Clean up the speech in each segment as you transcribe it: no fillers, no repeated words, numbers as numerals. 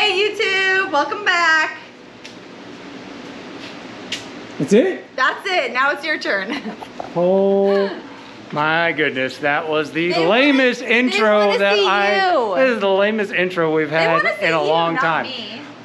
Hey YouTube, welcome back. That's it? That's it. Now it's your turn. Oh my goodness, that was the lamest intro that This is the lamest intro we've had in a long time.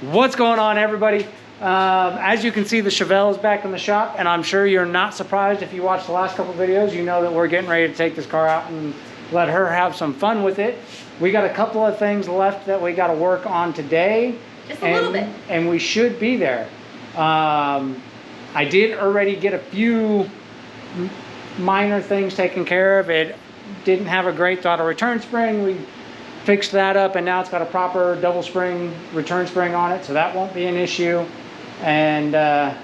What's going on, everybody? As you can see, the Chevelle is back in the shop, and I'm sure you're not surprised if you watched the last couple videos. You know that we're getting ready to take this car out and let her have some fun with it. We got a couple of things left that we got to work on today. Just a little bit. And we should be there. I did already get a few minor things taken care of. It didn't have a great throttle return spring. We fixed that up, and now it's got a proper double spring return spring on it, so that won't be an issue. And the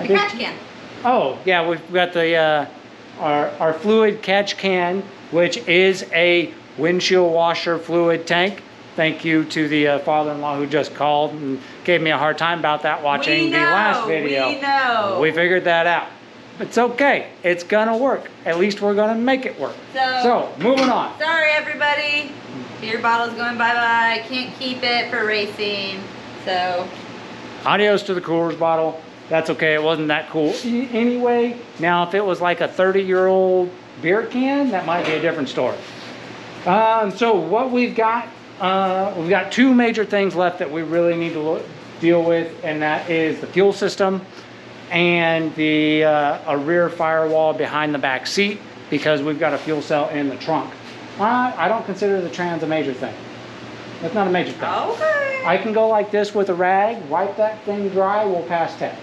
catch can. Oh yeah, we've got the our fluid catch can, which is a windshield washer fluid tank. Thank you to the father-in-law who just called and gave me a hard time about that watching the last video. We know. We figured that out. It's okay. It's gonna work. At least we're gonna make it work. So moving on. Sorry everybody. Beer bottle's going bye-bye. Can't keep it for racing. So adios to the Coors bottle. That's okay. It wasn't that cool anyway. Now if it was like a 30-year-old beer can, that might be a different story. So what we've got two major things left that we really need to deal with, and that is the fuel system and the a rear firewall behind the back seat, because we've got a fuel cell in the trunk. I don't consider the trans a major thing. That's not a major thing. okay. I can go like this with a rag, wipe that thing dry, we'll pass test.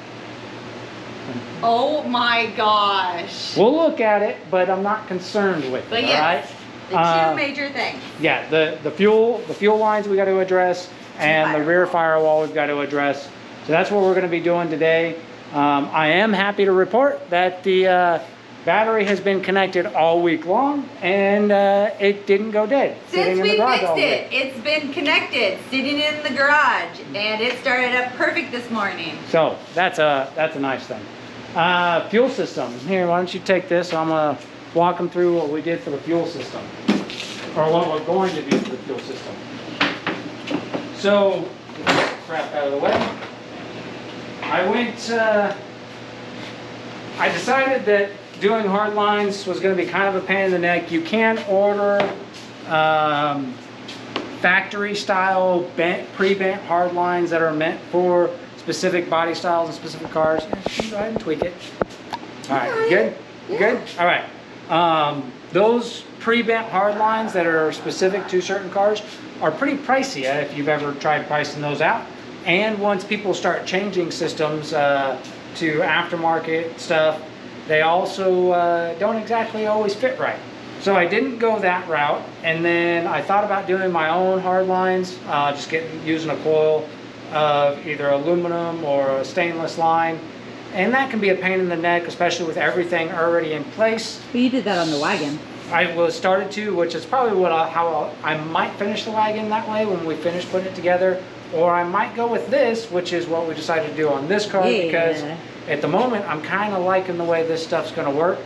Oh my gosh. We'll look at it, but I'm not concerned with it. Yes. All right? The two major things. Yeah, the fuel lines we got to address, and the rear firewall we've got to address. So that's what we're going to be doing today. I am happy to report that the battery has been connected all week long, and it didn't go dead. Since we fixed it, it's been connected, sitting in the garage, and it started up perfect this morning. So that's a nice thing. Fuel system. Here, why don't you take this? I'm gonna walk them through what we did for the fuel system, or what we're going to do for the fuel system. So, get this crap out of the way. I decided that doing hard lines was going to be kind of a pain in the neck. You can order factory style pre-bent hard lines that are meant for specific body styles and specific cars. Go ahead and tweak it. All right, good? Yeah. Good? All right. Those pre-bent hard lines that are specific to certain cars are pretty pricey if you've ever tried pricing those out. And once people start changing systems to aftermarket stuff, they also don't exactly always fit right. So I didn't go that route, and then I thought about doing my own hard lines, just using a coil of either aluminum or a stainless line, and that can be a pain in the neck, especially with everything already in place. But you did that on the wagon. I was started to, which is probably how I might finish the wagon that way when we finish putting it together, or I might go with this, which is what we decided to do on this car, because at the moment I'm kind of liking the way this stuff's going to work.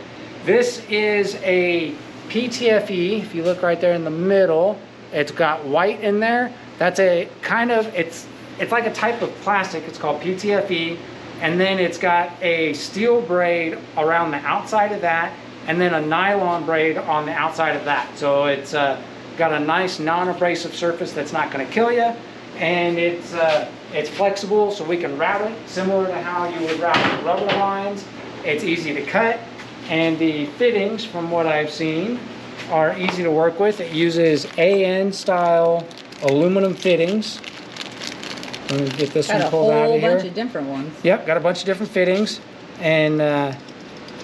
This is a PTFE. If you look right there in the middle, it's got white in there. That's a kind of, it's like a type of plastic. It's called PTFE, and then it's got a steel braid around the outside of that, and then a nylon braid on the outside of that. So it's got a nice non-abrasive surface that's not going to kill you, and it's flexible, so we can route it similar to how you would route rubber lines. It's easy to cut, and the fittings, from what I've seen, are easy to work with. It uses AN style aluminum fittings. Let me get this one pulled out of here. Got a whole bunch of different ones. Yep, got a bunch of different fittings, and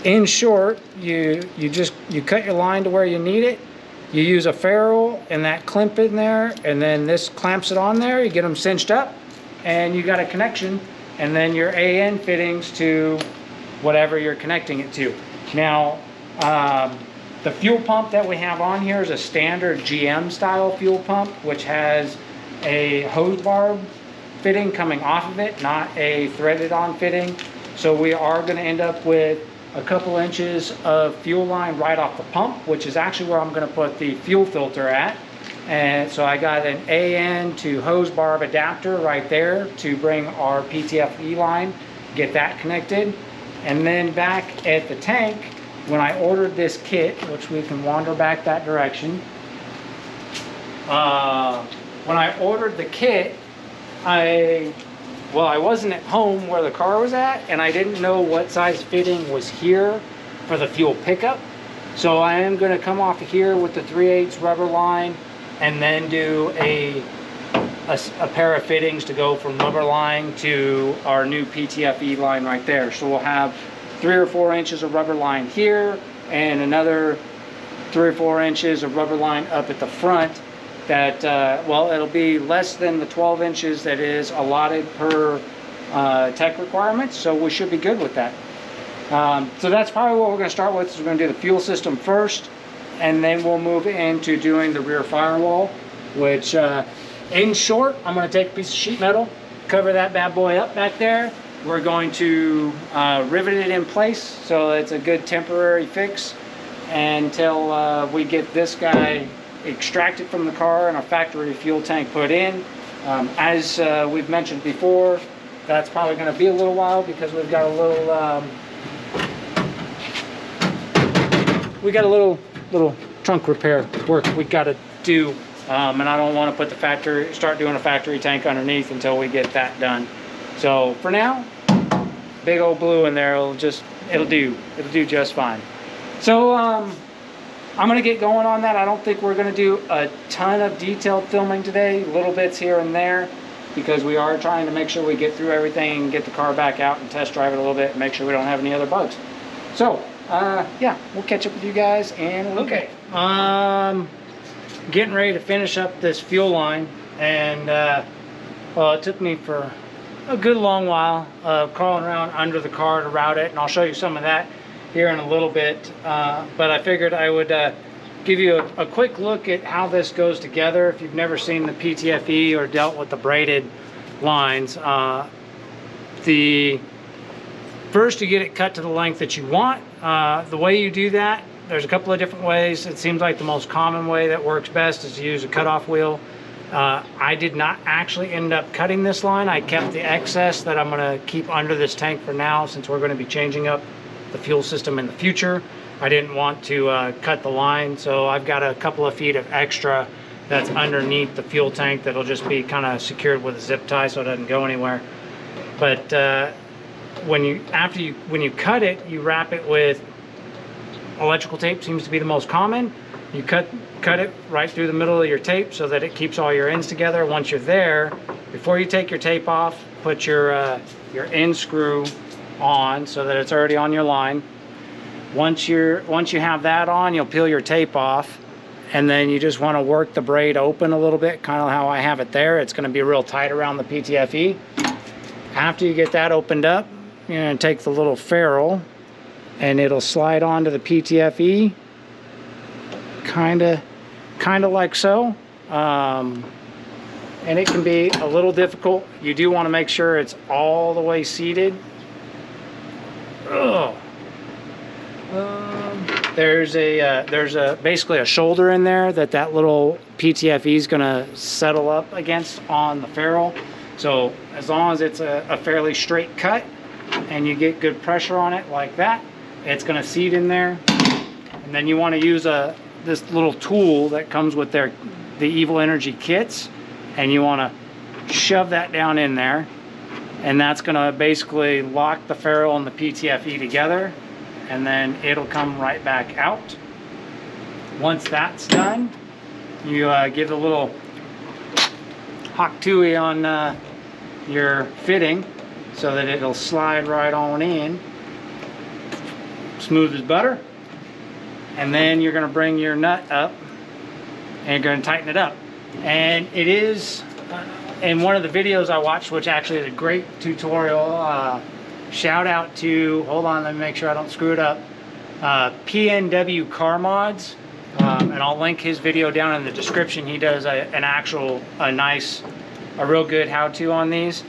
in short, you cut your line to where you need it. You use a ferrule and that clamp in there, and then this clamps it on there. You get them cinched up, and you got a connection, and then your AN fittings to whatever you're connecting it to. Now, the fuel pump that we have on here is a standard GM style fuel pump, which has a hose barb fitting coming off of it, not a threaded on fitting. So we are going to end up with a couple inches of fuel line right off the pump, which is actually where I'm going to put the fuel filter at. And so I got an AN to hose barb adapter right there to bring our PTFE line, get that connected. And then back at the tank, when I ordered this kit, which we can wander back that direction. When I ordered the kit, I wasn't at home where the car was at, and I didn't know what size fitting was here for the fuel pickup. So I am going to come off of here with the 3/8 rubber line, and then do a pair of fittings to go from rubber line to our new PTFE line right there. So we'll have 3 or 4 inches of rubber line here, and another 3 or 4 inches of rubber line up at the front. That well, it'll be less than the 12 inches that is allotted per tech requirements, so we should be good with that. So that's probably what we're going to start with. Is we're going to do the fuel system first, and then we'll move into doing the rear firewall, which in short, I'm going to take a piece of sheet metal, cover that bad boy up back there. We're going to rivet it in place so it's a good temporary fix until we get this guy extracted from the car and a factory fuel tank put in. As we've mentioned before, that's probably going to be a little while because we've got a little trunk repair work we got to do, and I don't want to start doing a factory tank underneath until we get that done. So for now, big old blue in there, it'll do just fine. So I'm going to get going on that. I don't think we're going to do a ton of detailed filming today, little bits here and there, because we are trying to make sure we get through everything and get the car back out and test drive it a little bit and make sure we don't have any other bugs. So, yeah, we'll catch up with you guys in a little bit. Getting ready to finish up this fuel line, and well, it took me for a good long while crawling around under the car to route it, and I'll show you some of that here in a little bit, but I figured I would give you a quick look at how this goes together. If you've never seen the PTFE or dealt with the braided lines, first you get it cut to the length that you want. The way you do that, there's a couple of different ways. It seems like the most common way that works best is to use a cutoff wheel. I did not actually end up cutting this line. I kept the excess that I'm going to keep under this tank for now, since we're going to be changing up the fuel system in the future. I didn't want to cut the line, so I've got a couple of feet of extra that's underneath the fuel tank that'll just be kind of secured with a zip tie so it doesn't go anywhere. But when you cut it, you wrap it with electrical tape. Seems to be the most common. You cut it right through the middle of your tape so that it keeps all your ends together. Once you're there, before you take your tape off, put your end screw on so that it's already on your line. Once you have that on, you'll peel your tape off, and then you just want to work the braid open a little bit, kind of how I have it there. It's going to be real tight around the PTFE. After you get that opened up, you're going to take the little ferrule, and it'll slide onto the PTFE, kind of like so. And it can be a little difficult. You do want to make sure it's all the way seated. There's basically a shoulder in there that little PTFE is going to settle up against on the ferrule. So as long as it's a fairly straight cut and you get good pressure on it like that, it's going to seat in there. And then you want to use this little tool that comes with the Evil Energy kits, and you want to shove that down in there, and that's going to basically lock the ferrule and the PTFE together, and then it'll come right back out. Once that's done, you give a little hawk tui on your fitting so that it'll slide right on in, smooth as butter. And then you're going to bring your nut up and you're going to tighten it up. And it is in one of the videos I watched, which actually is a great tutorial. Shout out to, hold on, let me make sure I don't screw it up, PNW Car Mods, and I'll link his video down in the description. He does a real good how-to on these.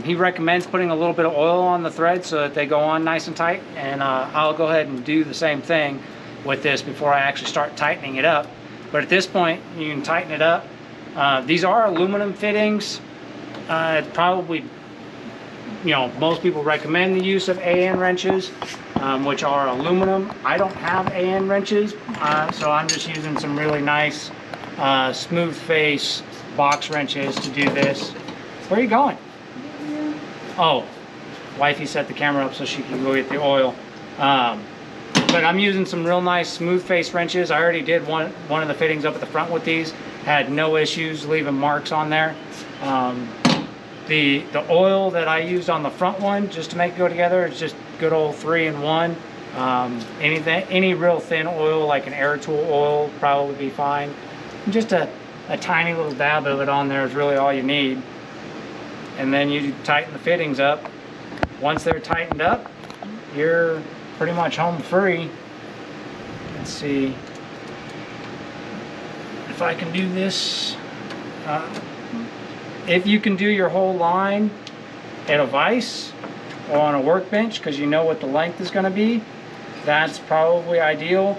He recommends putting a little bit of oil on the threads so that they go on nice and tight, and I'll go ahead and do the same thing with this before I actually start tightening it up. But at this point, you can tighten it up. These are aluminum fittings. It's probably, you know, most people recommend the use of AN wrenches, which are aluminum. I don't have AN wrenches, so I'm just using some really nice smooth face box wrenches to do this. Where are you going? Oh, wifey set the camera up so she can go get the oil. But I'm using some real nice smooth face wrenches. I already did one of the fittings up at the front with these. Had no issues leaving marks on there. The oil that I used on the front one just to make it go together is just good old 3-in-1. Any real thin oil like an air tool oil probably be fine. Just a tiny little dab of it on there is really all you need. And then you tighten the fittings up. Once they're tightened up, you're pretty much home free. Let's see if I can do this. If you can do your whole line at a vise or on a workbench because you know what the length is going to be, that's probably ideal.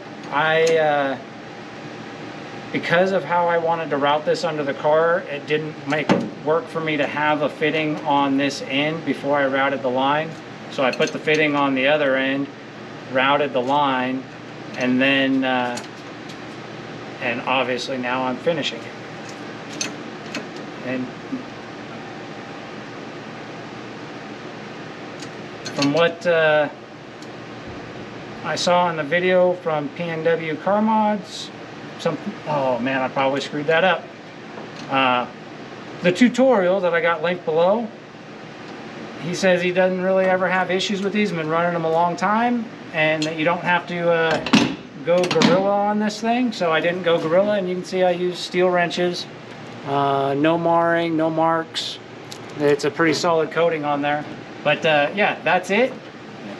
Because of how I wanted to route this under the car, it didn't make it work for me to have a fitting on this end before I routed the line. So I put the fitting on the other end, routed the line, and then and obviously now I'm finishing it. And from what I saw in the video from PNW Car Mods, oh man, I probably screwed that up. The tutorial that I got linked below, he says he doesn't really ever have issues with these, been running them a long time, and that you don't have to go gorilla on this thing. So I didn't go gorilla, and you can see I use steel wrenches. No marring, no marks. It's a pretty solid coating on there. But yeah, that's it.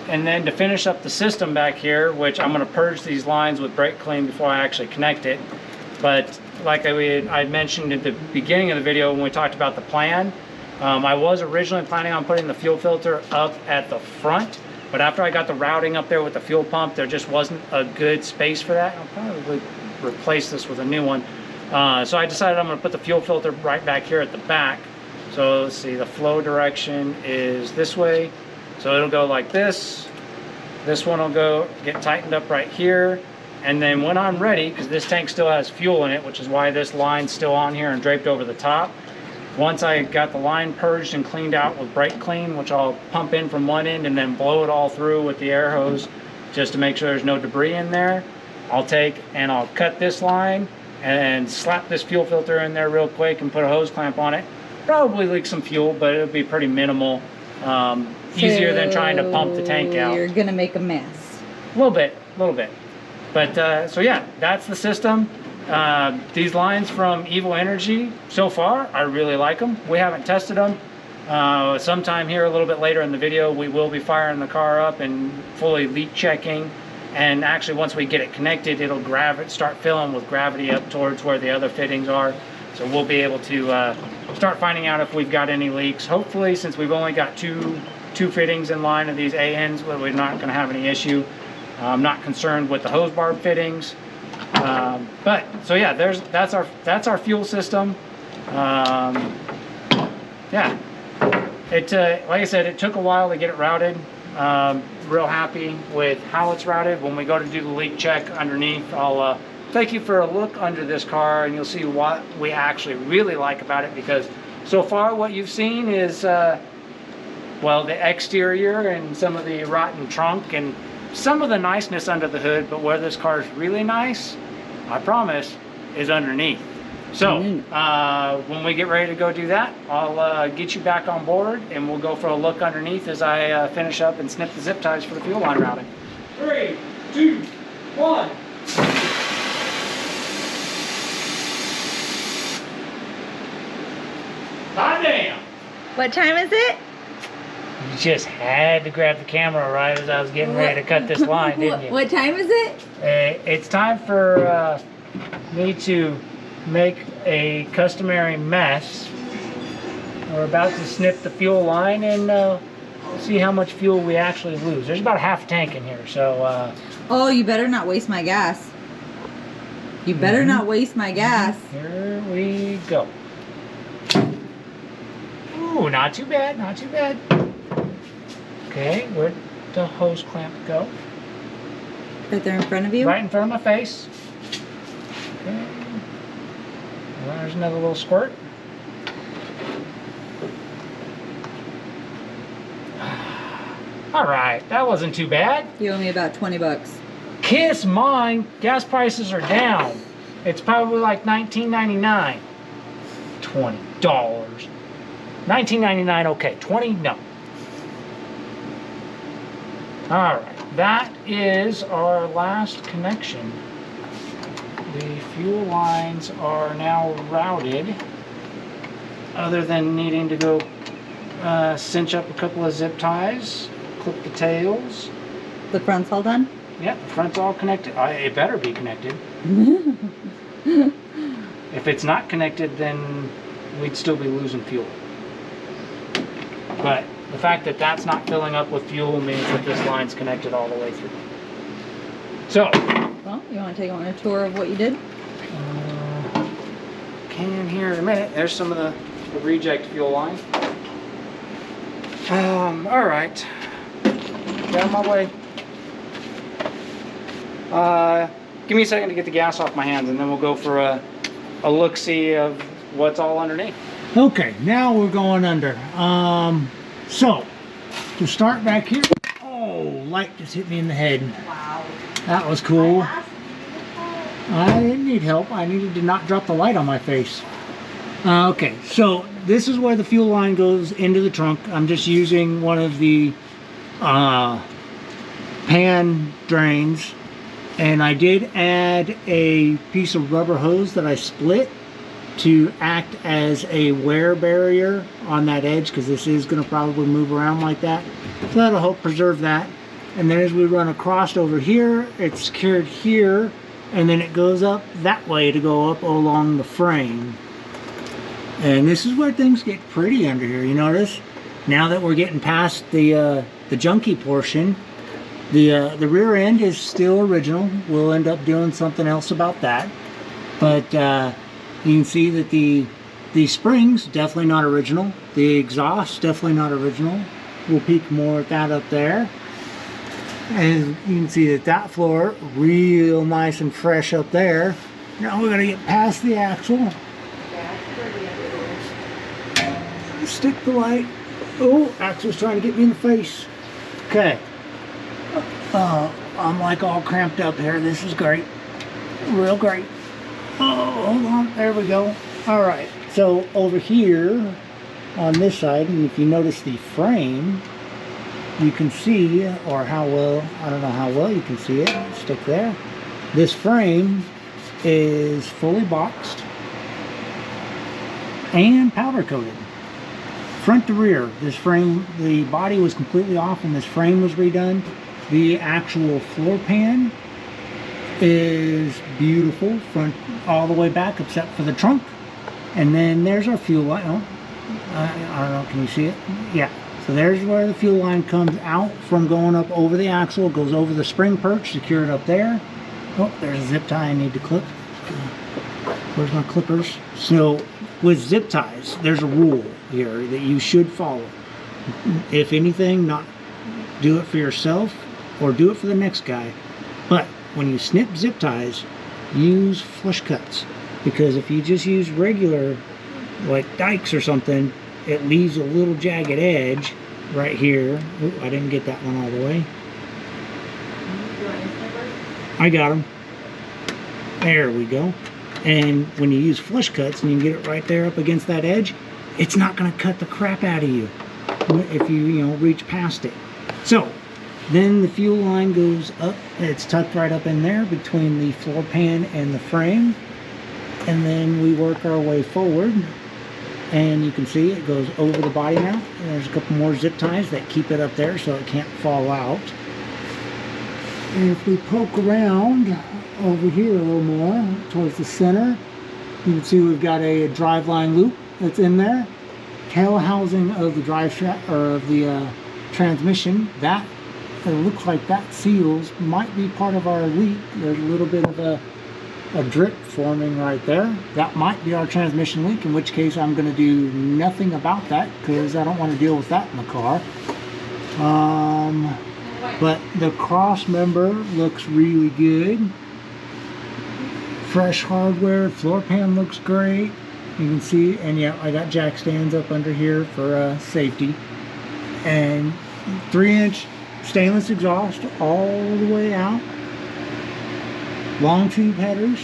And then to finish up the system back here, which I'm going to purge these lines with brake clean before I actually connect it. But like I mentioned at the beginning of the video when we talked about the plan, I was originally planning on putting the fuel filter up at the front, but after I got the routing up there with the fuel pump, there just wasn't a good space for that. I'll probably replace this with a new one. So I decided I'm going to put the fuel filter right back here at the back. So let's see, the flow direction is this way. So it'll go like this. This one will go get tightened up right here. And then when I'm ready, because this tank still has fuel in it, which is why this line's still on here and draped over the top. Once I got the line purged and cleaned out with brake clean, which I'll pump in from one end and then blow it all through with the air hose just to make sure there's no debris in there, I'll take and I'll cut this line and slap this fuel filter in there real quick and put a hose clamp on it. Probably leak some fuel, but it'll be pretty minimal. Easier than trying to pump the tank out. You're gonna make a mess. A little bit. But so yeah, that's the system. These lines from Evil Energy, so far, I really like them. We haven't tested them. Sometime here a little bit later in the video, we will be firing the car up and fully leak checking. And actually, once we get it connected, it'll start filling with gravity up towards where the other fittings are. So we'll be able to start finding out if we've got any leaks. Hopefully, since we've only got two fittings in line of these ANs, we're not going to have any issue. I'm not concerned with the hose barb fittings. But so yeah, that's our fuel system. Yeah, like I said, it took a while to get it routed. Real happy with how it's routed. When we go to do the leak check underneath, I'll take you for a look under this car and you'll see what we actually really like about it, because so far what you've seen is well, the exterior and some of the rotten trunk and some of the niceness under the hood, but where this car is really nice, I promise, is underneath. So when we get ready to go do that, I'll get you back on board and we'll go for a look underneath as I finish up and snip the zip ties for the fuel line routing. 3, 2, 1. Hot damn! What time is it? You just had to grab the camera right as I was getting ready to cut this line, didn't you? What time is it? It's time for me to make a customary mess. We're about to snip the fuel line and see how much fuel we actually lose. There's about half a tank in here, so... Oh, you better not waste my gas. You better not waste my gas. Here we go. Ooh, not too bad, not too bad. Okay, where'd the hose clamp go? Right there in front of you? Right in front of my face. Okay. Well, there's another little squirt. All right, that wasn't too bad. You owe me about 20 bucks. Kiss mine. Gas prices are down. It's probably like $19.99. $20. $19.99, okay. 20, no. All right, that is our last connection. The fuel lines are now routed, other than needing to go cinch up a couple of zip ties, clip the tails. The front's all done? Yep, the front's all connected. It better be connected. If it's not connected, then we'd still be losing fuel. But the fact that that's not filling up with fuel means that this line's connected all the way through. So, Well, you want to take on a tour of what you did? can here in a minute. There's some of the reject fuel line. All right. Get out of my way. Give me a second to get the gas off my hands, and then we'll go for a look-see of what's all underneath. Okay, now we're going under. So, to start back here, oh, light just hit me in the head. Wow. That was cool. I asked if you needed help. I didn't need help. I needed to not drop the light on my face. Okay, so this is where the fuel line goes into the trunk. I'm just using one of the pan drains, and I did add a piece of rubber hose that I split to act as a wear barrier on that edge, because this is going to probably move around like that. So that'll help preserve that. And then as we run across over here, it's secured here, and then it goes up that way to go up along the frame. And this is where things get pretty under here. You notice? Now that we're getting past the junky portion, the rear end is still original. We'll end up doing something else about that. But you can see that the springs, definitely not original. The exhaust, definitely not original. We'll peek more at that up there. And you can see that that floor, real nice and fresh up there. Now we're going to get past the axle. Stick the light. Oh, axle's trying to get me in the face. Okay. I'm like all cramped up here. This is great. Real great. Oh, hold on. There we go. All right. So over here on this side, and if you notice the frame, you can see, or how well, I don't know how well you can see it. Stick there. This frame is fully boxed and powder coated. Front to rear, this frame, the body was completely off and this frame was redone. The actual floor pan is beautiful, front all the way back except for the trunk. And then there's our fuel line. Oh, I don't know, can you see it? Yeah. So there's where the fuel line comes out from going up over the axle, goes over the spring perch, secured up there. Oh, there's a zip tie I need to clip. Where's my clippers? So with zip ties, there's a rule here that you should follow. If anything, not do it for yourself or do it for the next guy. But when you snip zip ties, use flush cuts. Because if you just use regular, like dikes or something, it leaves a little jagged edge right here. Oh, I didn't get that one all the way. I got them. There we go. And when you use flush cuts and you get it right there up against that edge, it's not going to cut the crap out of you if you reach past it. So then the fuel line goes up. It's tucked right up in there between the floor pan and the frame. And then we work our way forward. And you can see it goes over the body mount. And there's a couple more zip ties that keep it up there so it can't fall out. And if we poke around over here a little more towards the center, you can see we've got a driveline loop that's in there. Tail housing of the drive shaft or of the transmission. That it looks like that seals might be part of our leak. There's a little bit of a a drip forming right there. That might be our transmission leak, in which case I'm going to do nothing about that because I don't want to deal with that in the car. But the cross member looks really good. Fresh hardware, floor pan looks great. You can see, and yeah, I got jack stands up under here for safety. And 3-inch stainless exhaust all the way out. Long tube headers,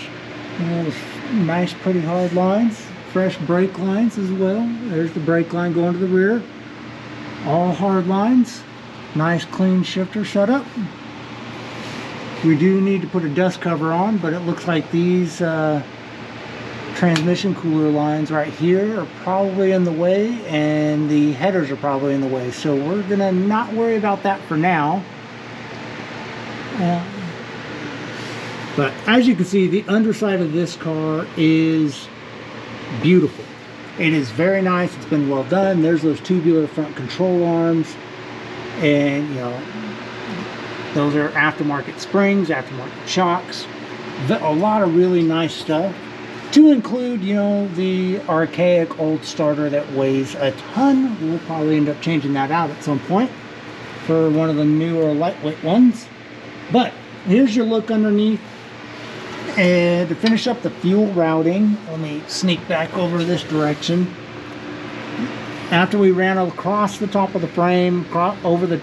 nice pretty hard lines, fresh brake lines as well. There's the brake line going to the rear. All hard lines, nice clean shifter setup. We do need to put a dust cover on, but it looks like these transmission cooler lines right here are probably in the way, and the headers are probably in the way. So we're gonna not worry about that for now. But as you can see, the underside of this car is beautiful. It is very nice. It's been well done. There's those tubular front control arms, and you know, those are aftermarket springs, aftermarket shocks. A lot of really nice stuff, to include, you know, the archaic old starter that weighs a ton. We'll probably end up changing that out at some point for one of the newer lightweight ones. But here's your look underneath. And to finish up the fuel routing, let me sneak back over this direction. After we ran across the top of the frame, over the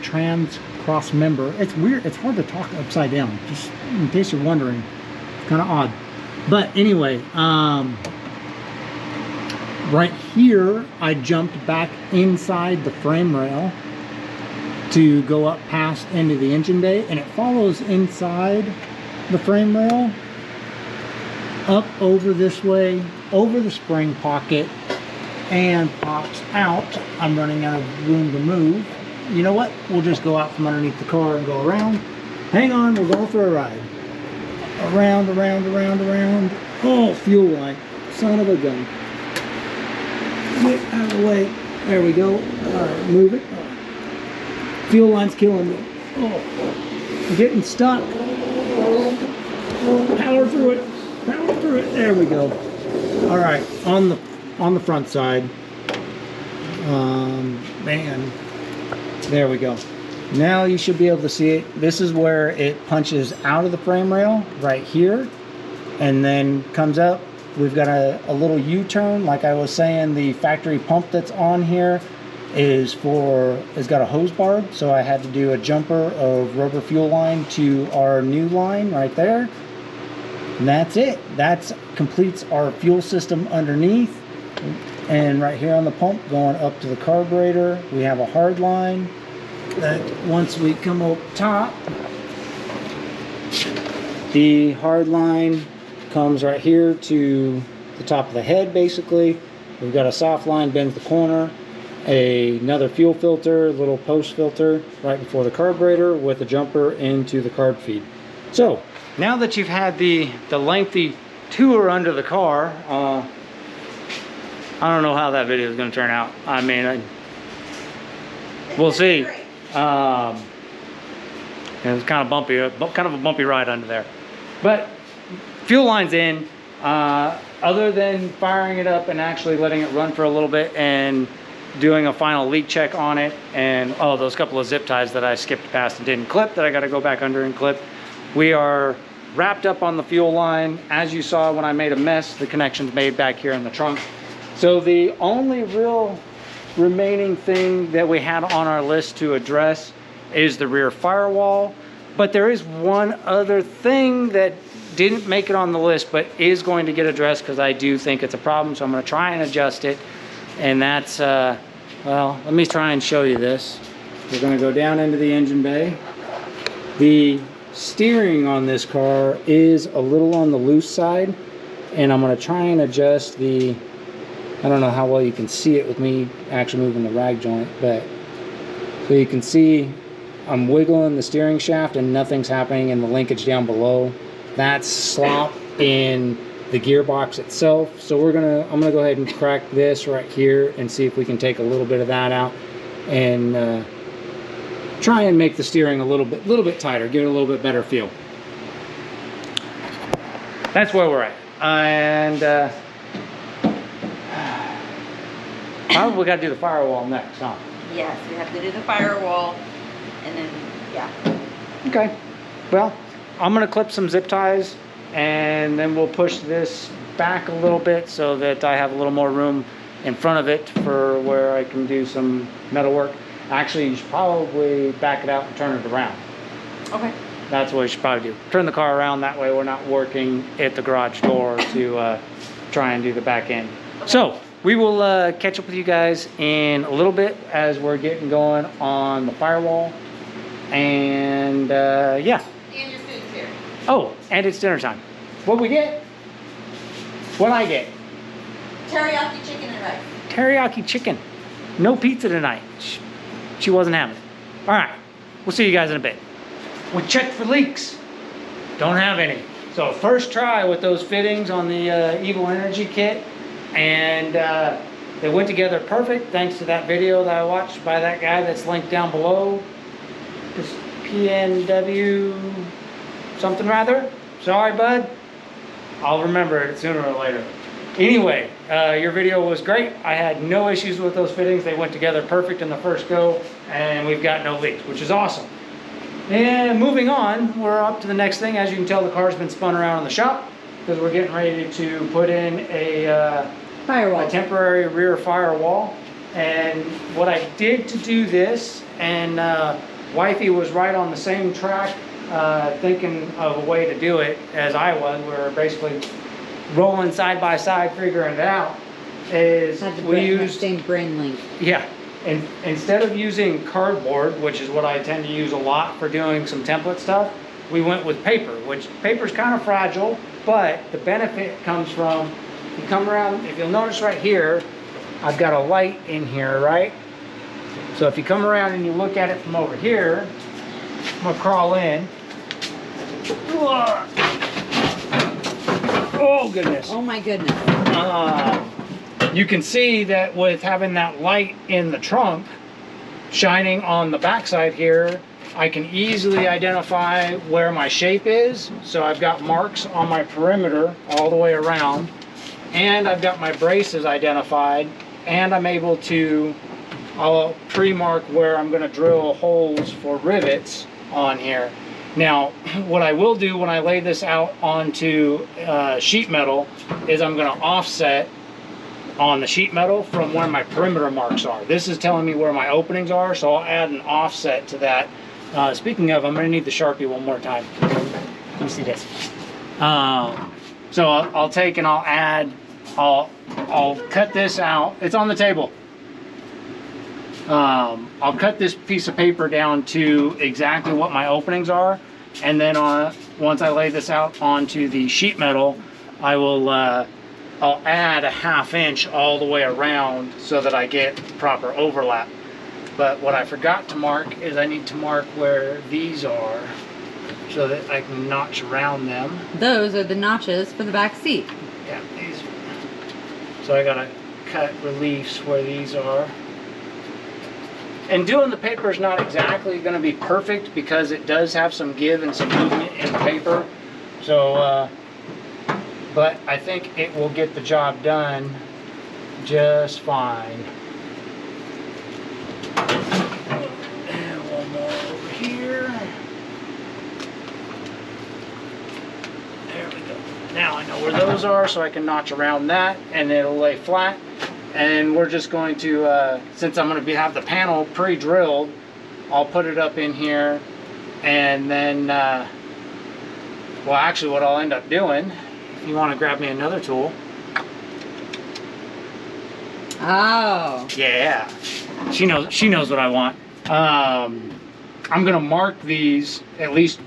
cross member, it's weird, it's hard to talk upside down, just in case you're wondering. It's kind of odd. But anyway, right here, I jumped back inside the frame rail to go up past into the engine bay, and it follows inside the frame rail, up over this way, over the spring pocket, and pops out. I'm running out of room to move. You know what? We'll just go out from underneath the car and go around. Hang on, we're going for a ride. Around, around, around, around. Oh, fuel line. Son of a gun. Get out of the way. There we go. Alright, move it. Fuel line's killing me. Oh, I'm getting stuck. Power through it. Power through it. There we go. Alright, on the front side. Man. There we go. Now you should be able to see it. This is where it punches out of the frame rail right here and then comes up. We've got a little U-turn. Like I was saying, the factory pump that's on here has got a hose barb, so I had to do a jumper of rubber fuel line to our new line right there. And that's it. That completes our fuel system underneath. And right here on the pump going up to the carburetor, we have a hard line that once we come up top, the hard line comes right here to the top of the head. Basically, we've got a soft line, bends the corner, another fuel filter, little post filter right before the carburetor with a jumper into the carb feed. So now that you've had the lengthy tour under the car, I don't know how that video is going to turn out. I mean, we'll see. It was kind of bumpy, kind of a bumpy ride under there. But fuel line's in. Other than firing it up and actually letting it run for a little bit and doing a final leak check on it, and those couple of zip ties that I skipped past and didn't clip that I got to go back under and clip, we are wrapped up on the fuel line. As you saw when I made a mess, the connection's made back here in the trunk. So the only real remaining thing that we had on our list to address is the rear firewall. But there is one other thing that didn't make it on the list but is going to get addressed because I do think it's a problem, so I'm going to try and adjust it. And that's well, let me try and show you this. We're going to go down into the engine bay. The steering on this car is a little on the loose side, and I'm going to try and adjust the, I don't know how well you can see it with me actually moving the rag joint, but so you can see I'm wiggling the steering shaft and nothing's happening in the linkage down below. That's slop in the gearbox itself. So I'm gonna go ahead and crack this right here and see if we can take a little bit of that out and try and make the steering a little bit tighter, give it a little bit better feel. that's where we're at. And probably we got to do the firewall next, huh? Yes, we have to do the firewall, and then, yeah. Okay. Well, I'm going to clip some zip ties, and then we'll push this back a little bit so that I have a little more room in front of it for where I can do some metal work. Actually, you should probably back it out and turn it around. Okay. That's what you should probably do. Turn the car around, that way we're not working at the garage door to try and do the back end. Okay. So we will catch up with you guys in a little bit as we're getting going on the firewall. And yeah. And your food's here. Oh, and it's dinner time. What we get? What I get? Teriyaki chicken and rice. Teriyaki chicken. No pizza tonight. She wasn't having it. All right. We'll see you guys in a bit. We checked for leaks. Don't have any. So first try with those fittings on the Evil Energy kit. And they went together perfect thanks to that video that I watched by that guy that's linked down below. This PNW something rather. Sorry, bud. I'll remember it sooner or later. Anyway, your video was great. I had no issues with those fittings. They went together perfect in the first go, and we've got no leaks, which is awesome. And moving on, we're up to the next thing. As you can tell, the car's been spun around in the shop because we're getting ready to put in a temporary rear firewall. And what I did to do this, and Wifey was right on the same track, thinking of a way to do it as I was. We were basically rolling side by side, figuring it out. Is we used same brain link. Yeah. And instead of using cardboard, which is what I tend to use a lot for doing some template stuff, we went with paper, which paper is kind of fragile, but the benefit comes from, you come around, if you'll notice right here, I've got a light in here, right? So if you come around and you look at it from over here, I'm gonna crawl in. Oh goodness. Oh my goodness. You can see that with having that light in the trunk shining on the backside here, I can easily identify where my shape is. So I've got marks on my perimeter all the way around, and I've got my braces identified, and I'm able to, I'll pre-mark where I'm going to drill holes for rivets on here. Now, what I will do when I lay this out onto sheet metal is I'm going to offset on the sheet metal from where my perimeter marks are. This is telling me where my openings are, so I'll add an offset to that. Speaking of, I'm going to need the Sharpie one more time. Let me see this. So I'll take and I'll add, I'll cut this out. It's on the table. I'll cut this piece of paper down to exactly what my openings are, and then once I lay this out onto the sheet metal, I will I'll add a 1/2 inch all the way around so that I get proper overlap. But what I forgot to mark is I need to mark where these are so that I can notch around them. Those are the notches for the back seat. Yeah, these. So I gotta cut reliefs where these are. And doing the paper is not exactly going to be perfect because it does have some give and some movement in the paper. So, but I think it will get the job done just fine. And one more over here. There we go. Now I know where those are, so I can notch around that and it'll lay flat. And we're just going to, since I'm going to have the panel pre-drilled, I'll put it up in here, and then, well, actually what I'll end up doing, if you want to grab me another tool. Oh. Yeah, she knows what I want. I'm going to mark these at least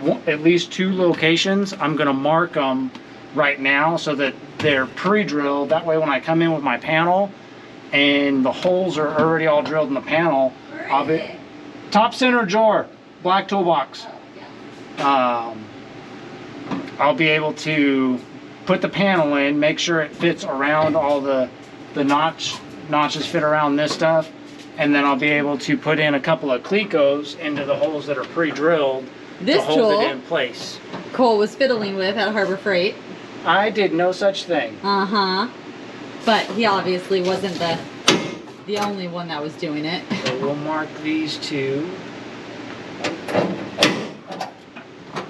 2 locations. I'm going to mark them right now so that they're pre-drilled. That way when I come in with my panel and the holes are already all drilled in the panel, I'll be top center drawer, black toolbox. I'll be able to put the panel in, make sure it fits around all the notches fit around this stuff, and then I'll be able to put in a couple of clecos into the holes that are pre-drilled This to hold tool it in place. Cole was fiddling with at Harbor Freight. I did no such thing. Uh-huh. But he obviously wasn't the only one that was doing it. So we'll mark these two.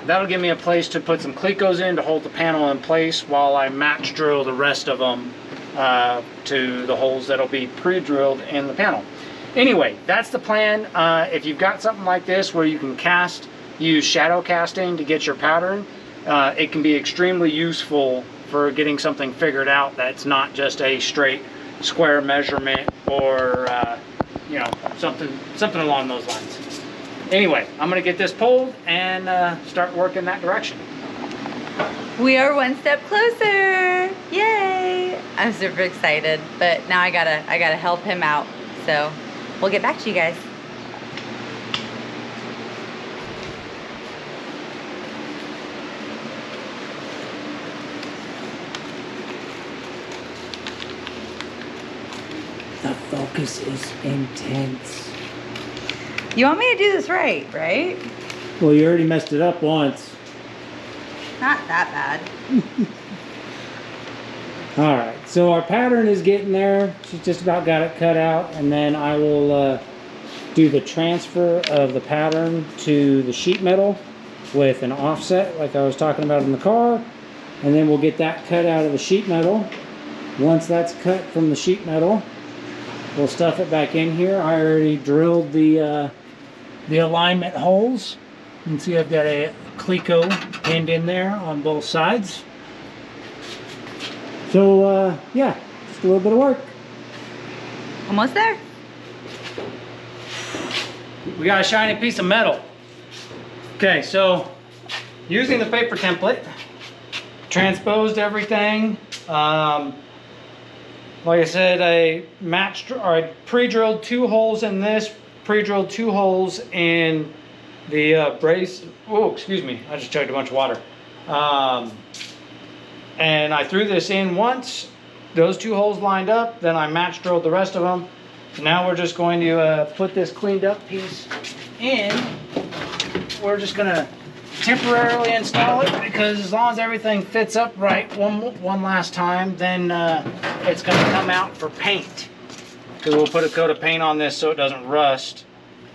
That'll give me a place to put some Clecos in to hold the panel in place while I match drill the rest of them to the holes that'll be pre-drilled in the panel. Anyway, that's the plan. If you've got something like this where you can use shadow casting to get your pattern, it can be extremely useful for getting something figured out that's not just a straight square measurement or you know, something along those lines. Anyway, I'm gonna get this pulled and start working that direction. We are one step closer. Yay! I'm super excited, but now I gotta help him out. So we'll get back to you guys. The focus is intense. You want me to do this right? Well, you already messed it up once. Not that bad. All right, so our pattern is getting there. She's just about got it cut out, and then I will do the transfer of the pattern to the sheet metal with an offset like I was talking about in the car, and then we'll get that cut out of the sheet metal. Once that's cut from the sheet metal, we'll stuff it back in here. I already drilled the alignment holes. You can see I've got a Cleco pinned in there on both sides. So yeah, just a little bit of work. Almost there. We got a shiny piece of metal. Okay, so using the paper template, transposed everything. Like I said, I pre-drilled 2 holes in this, pre-drilled 2 holes in the brace. Oh, excuse me, I just chugged a bunch of water. And I threw this in once, those 2 holes lined up, then I match drilled the rest of them. So now we're just going to put this cleaned up piece in. We're just gonna temporarily install it because as long as everything fits up right one last time, then it's gonna come out for paint. Because we'll put a coat of paint on this so it doesn't rust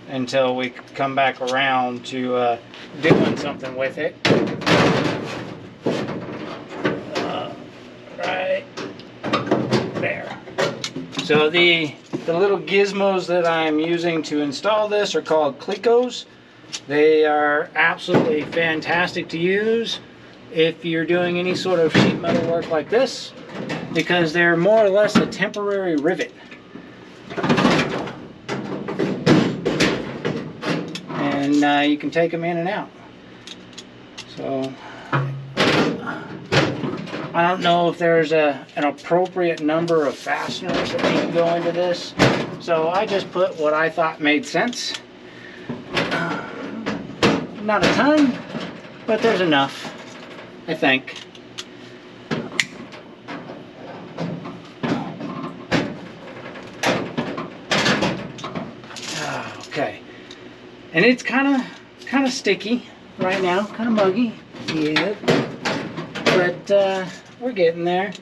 until we come back around to doing something with it. Right there. So the little gizmos that I'm using to install this are called Clecos. They are absolutely fantastic to use if you're doing any sort of sheet metal work like this, because they're more or less a temporary rivet. And you can take them in and out. So I don't know if there's an appropriate number of fasteners that need to go into this, so I just put what I thought made sense. Not a ton, but there's enough, I think. Okay, and it's kind of sticky right now, kind of muggy. Yep. But we're getting there.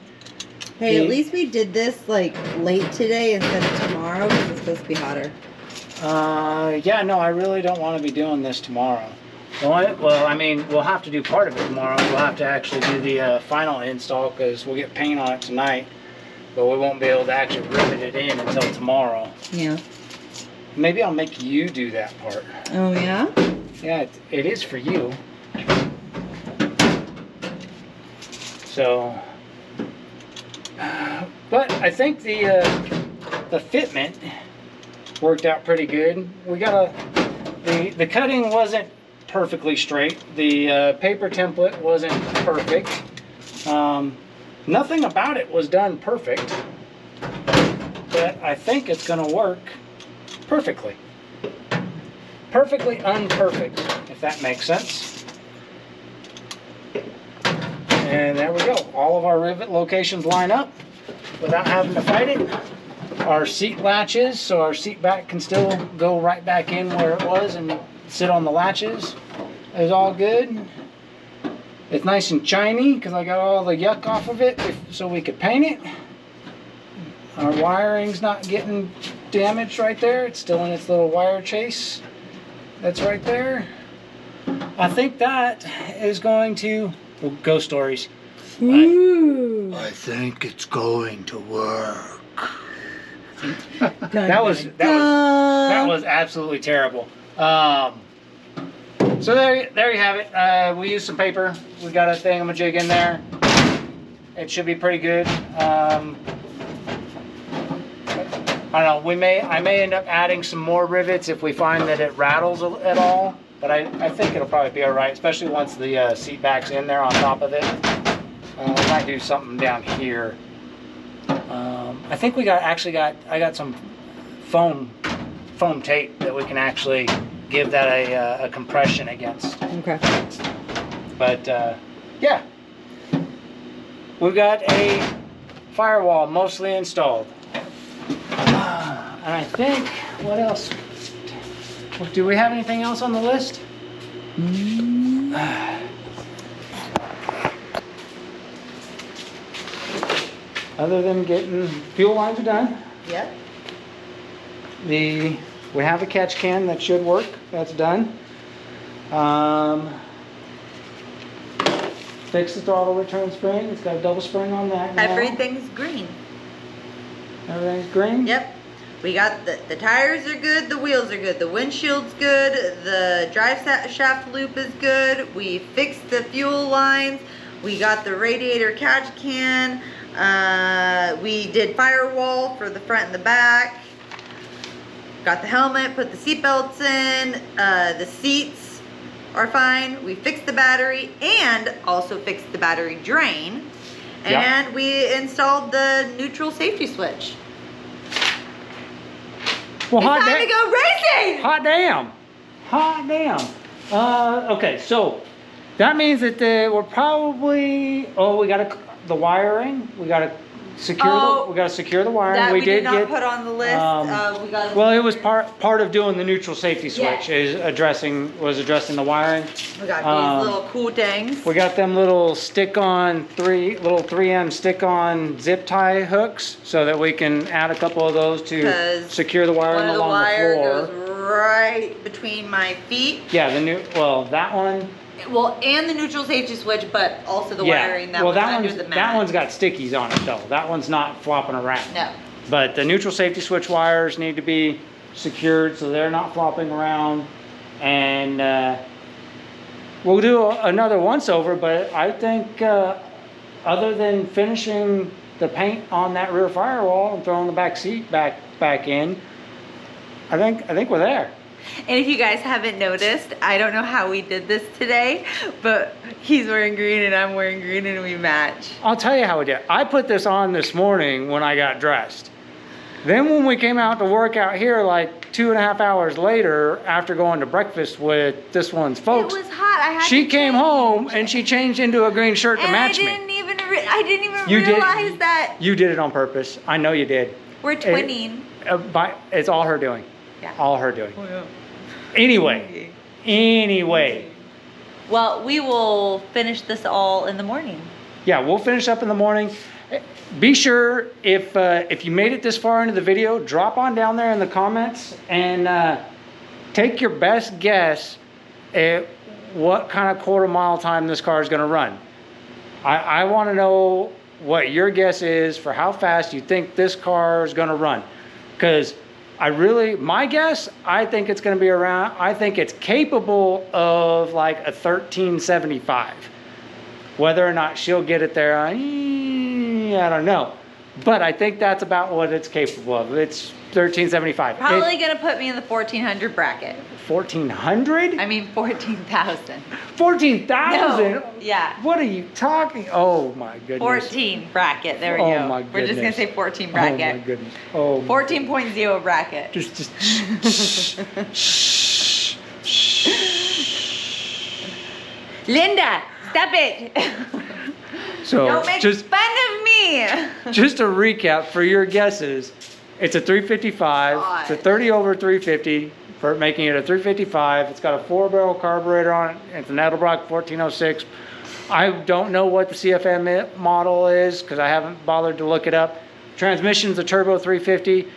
Hey, at least we did this like late today instead of tomorrow because it's supposed to be hotter. Yeah, no, I really don't want to be doing this tomorrow. Well, I mean, we'll have to do part of it tomorrow. We'll have to actually do the final install because we'll get paint on it tonight, but we won't be able to actually rivet it in until tomorrow. Yeah. Maybe I'll make you do that part. Oh, yeah? Yeah, it is for you. So, but I think the fitment worked out pretty good. We got the cutting wasn't perfectly straight. The paper template wasn't perfect. Nothing about it was done perfect, but I think it's going to work perfectly. Perfectly unperfect, if that makes sense. And there we go. All of our rivet locations line up without having to fight it. Our seat latches, so our seat back can still go right back in where it was and sit on the latches. is all good. It's nice and shiny because I got all the yuck off of it so we could paint it. Our wiring's not getting damaged right there. It's still in its little wire chase. That's right there. I think that is going to... Well, ghost stories. Ooh. I think it's going to work. That was absolutely terrible. So there you have it. We used some paper. We got a thingamajig in there. It should be pretty good. I don't know. I may end up adding some more rivets if we find that it rattles at all. But I think it'll probably be all right, especially once the seat back's in there on top of it. I might do something down here. I think I got some foam tape that we can actually give that a compression against. Okay. But yeah, we've got a firewall mostly installed. And I think, what else? Do we have anything else on the list? Other than getting fuel lines are done. Yep. We have a catch can that should work. That's done. Fix the throttle return spring. It's got a double spring on that now. Everything's green. Everything's green? Yep. We got the tires are good, the wheels are good, the windshield's good, the drive shaft loop is good. We fixed the fuel lines. We got the radiator catch can. We did firewall for the front and the back. Got the helmet, put the seat belts in. The seats are fine. We fixed the battery and also fixed the battery drain. And Yep. we installed the neutral safety switch. Well, It's time to go racing! Hot damn. Hot damn. Okay, so that means that we're probably, we got the wiring. We got to secure the wiring. That we did not get, put on the list. We got. well, it was part of doing the neutral safety switch. Is addressing the wiring. We got these little cool things. We got them little 3M stick-on zip tie hooks, so that we can add a couple of those to secure the wiring along the floor. Goes right between my feet. Yeah, that one. Well, and the neutral safety switch, but also the wiring that was under the mat. That one's got stickies on it though. That one's not flopping around. No. But the neutral safety switch wires need to be secured so they're not flopping around. And we'll do another once over, but I think other than finishing the paint on that rear firewall and throwing the back seat back in, I think we're there. And if you guys haven't noticed, I don't know how we did this today, but he's wearing green and I'm wearing green and we match. I'll tell you how we did it. I put this on this morning when I got dressed. Then when we came out to work out here like 2.5 hours later after going to breakfast with this one's folks. It was hot. She came home and she changed into a green shirt to match me. I didn't even realize that. You did it on purpose. I know you did. We're twinning. It's all her doing. Yeah. All her doing. Oh, yeah. Anyway. Well, we will finish this all in the morning. Yeah, we'll finish up in the morning. Be sure if you made it this far into the video, drop on down there in the comments and take your best guess at what kind of quarter-mile time this car is going to run. I want to know what your guess is for how fast you think this car is going to run. Because my guess, I think it's going to be around, I think it's capable of like a 1375. Whether or not she'll get it there, I don't know. But I think that's about what it's capable of. It's 1375. Probably going to put me in the 1400 bracket. 1400? I mean 14,000. 14,000? No, yeah. What are you talking? Oh my goodness. 14 bracket. There we go. Oh my goodness. We're just going to say 14 bracket. Oh my goodness. Oh. 14.0 bracket. Just shh. Linda, stop it. So Don't make fun of me. Just to recap for your guesses, it's a 355, it's a 30 over 350, for making it a 355. It's got a 4-barrel carburetor on it. It's an Edelbrock 1406. I don't know what the CFM model is because I haven't bothered to look it up. Transmission's a turbo 350.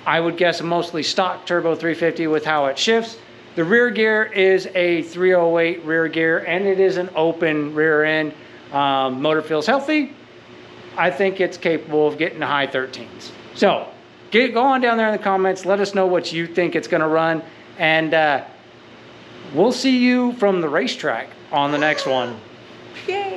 I would guess a mostly stock turbo 350 with how it shifts. The rear gear is a 308 rear gear, and it is an open rear end. Motor feels healthy. I think it's capable of getting to high 13s. So go on down there in the comments. Let us know what you think it's going to run, and we'll see you from the racetrack on the next one. Yay!